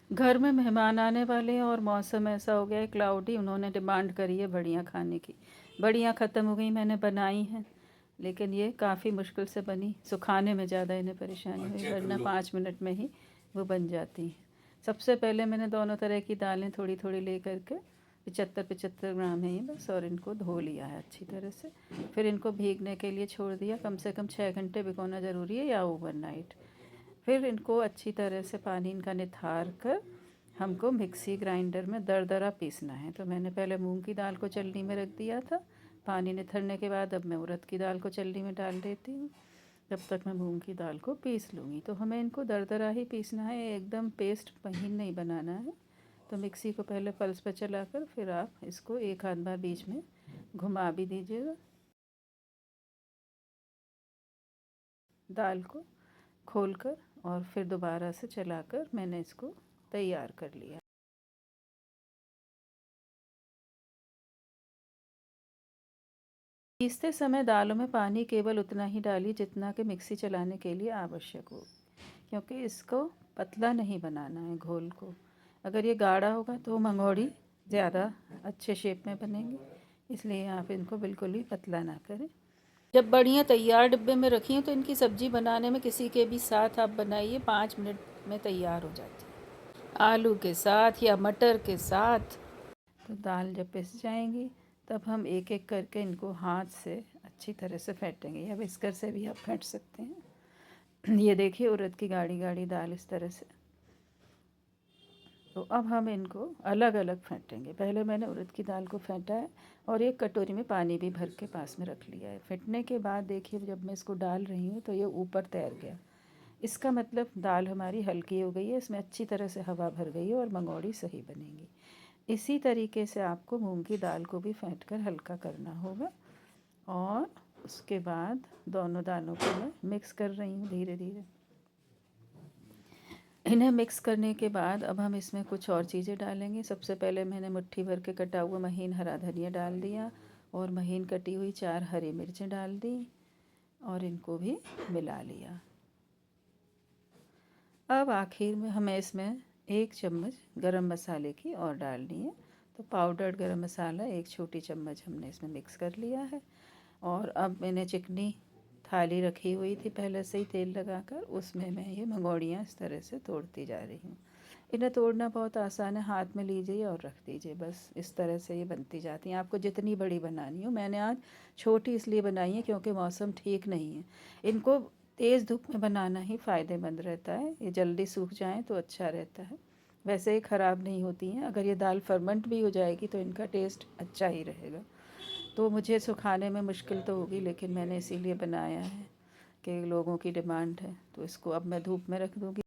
घर में मेहमान आने वाले हैं और मौसम ऐसा हो गया है क्लाउडी। उन्होंने डिमांड करी है बढ़िया खाने की। बढ़िया ख़त्म हो गई, मैंने बनाई हैं, लेकिन ये काफ़ी मुश्किल से बनी। सुखाने में ज़्यादा इन्हें परेशानी हुई, वरना 5 मिनट में ही वो बन जाती हैं। सबसे पहले मैंने दोनों तरह की दालें थोड़ी थोड़ी ले करके 75-75 ग्राम है ये बस, और इनको धो लिया है अच्छी तरह से। फिर इनको भीगने के लिए छोड़ दिया, कम से कम 6 घंटे भिगोना ज़रूरी है या ओवरनाइट। फिर इनको अच्छी तरह से पानी इनका निथार कर हमको मिक्सी ग्राइंडर में दरदरा पीसना है। तो मैंने पहले मूंग की दाल को चलनी में रख दिया था। पानी निथरने के बाद अब मैं उड़द की दाल को चलनी में डाल देती हूँ। जब तक मैं मूंग की दाल को पीस लूँगी, तो हमें इनको दरदरा ही पीसना है, एकदम पेस्ट महीन नहीं बनाना है। तो मिक्सी को पहले पल्स पर चलाकर फिर आप इसको एक आध बार बीच में घुमा भी दीजिएगा। दाल को खोलकर और फिर दोबारा से चलाकर मैंने इसको तैयार कर लिया। पीसते समय दालों में पानी केवल उतना ही डालिए जितना कि मिक्सी चलाने के लिए आवश्यक हो, क्योंकि इसको पतला नहीं बनाना है घोल को। अगर ये गाढ़ा होगा तो मंगोड़ी ज़्यादा अच्छे शेप में बनेंगी, इसलिए आप इनको बिल्कुल ही पतला ना करें। जब बढ़िया तैयार डिब्बे में रखी तो इनकी सब्ज़ी बनाने में किसी के भी साथ आप बनाइए, 5 मिनट में तैयार हो जाती है, आलू के साथ या मटर के साथ। तो दाल जब पिस जाएंगी तब हम एक एक करके इनको हाथ से अच्छी तरह से फेंटेंगे, या विस्कर से भी आप फेंट सकते हैं। ये देखिए उड़द की गाढ़ी गाढ़ी दाल इस तरह से। तो अब हम इनको अलग अलग फेंटेंगे। पहले मैंने उड़द की दाल को फेंटा है और एक कटोरी में पानी भी भर के पास में रख लिया है। फेंटने के बाद देखिए जब मैं इसको डाल रही हूँ तो ये ऊपर तैर गया। इसका मतलब दाल हमारी हल्की हो गई है, इसमें अच्छी तरह से हवा भर गई है और मंगोड़ी सही बनेगी। इसी तरीके से आपको मूंग की दाल को भी फेंट कर हल्का करना होगा। और उसके बाद दोनों दालों को मैं मिक्स कर रही हूँ धीरे धीरे। इन्हें मिक्स करने के बाद अब हम इसमें कुछ और चीज़ें डालेंगे। सबसे पहले मैंने मुट्ठी भर के कटा हुआ महीन हरा धनिया डाल दिया और महीन कटी हुई 4 हरी मिर्चें डाल दी और इनको भी मिला लिया। अब आखिर में हमें इसमें 1 चम्मच गरम मसाले की और डालनी है। तो पाउडर्ड गरम मसाला 1 छोटी चम्मच हमने इसमें मिक्स कर लिया है। और अब मैंने चिकनी थाली रखी हुई थी पहले से ही तेल लगाकर, उसमें मैं ये मंगोड़ियाँ इस तरह से तोड़ती जा रही हूँ। इन्हें तोड़ना बहुत आसान है, हाथ में लीजिए और रख दीजिए, बस इस तरह से ये बनती जाती हैं। आपको जितनी बड़ी बनानी हो, मैंने आज छोटी इसलिए बनाई है क्योंकि मौसम ठीक नहीं है। इनको तेज़ धूप में बनाना ही फ़ायदेमंद रहता है, ये जल्दी सूख जाएँ तो अच्छा रहता है। वैसे ही ख़राब नहीं होती हैं। अगर ये दाल फर्मेंट भी हो जाएगी तो इनका टेस्ट अच्छा ही रहेगा। तो मुझे सुखाने में मुश्किल तो होगी, लेकिन मैंने इसीलिए बनाया है कि लोगों की डिमांड है। तो इसको अब मैं धूप में रख दूँगी।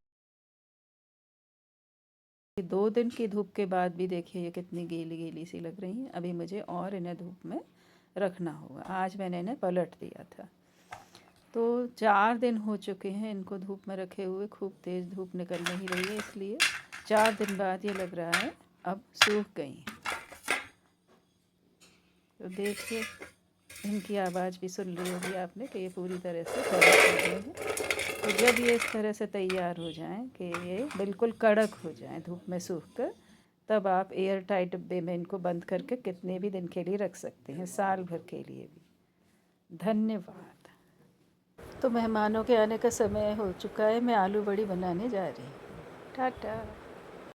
2 दिन की धूप के बाद भी देखिए ये कितनी गीली गीली सी लग रही हैं। अभी मुझे और इन्हें धूप में रखना होगा। आज मैंने इन्हें पलट दिया था। तो 4 दिन हो चुके हैं इनको धूप में रखे हुए। खूब तेज़ धूप निकल नहीं रही है, इसलिए 4 दिन बाद ये लग रहा है अब सूख गई। तो देखिए इनकी आवाज़ भी सुन ली होगी आपने कि ये पूरी तरह से कड़क हो गए हैं। तो जब ये इस तरह से तैयार हो जाएं कि ये बिल्कुल कड़क हो जाएं धूप में सूख कर, तब आप एयर टाइट डिब्बे में इनको बंद करके कितने भी दिन के लिए रख सकते हैं, साल भर के लिए भी। धन्यवाद। तो मेहमानों के आने का समय हो चुका है, मैं आलू बड़ी बनाने जा रही हूँ। टाटा।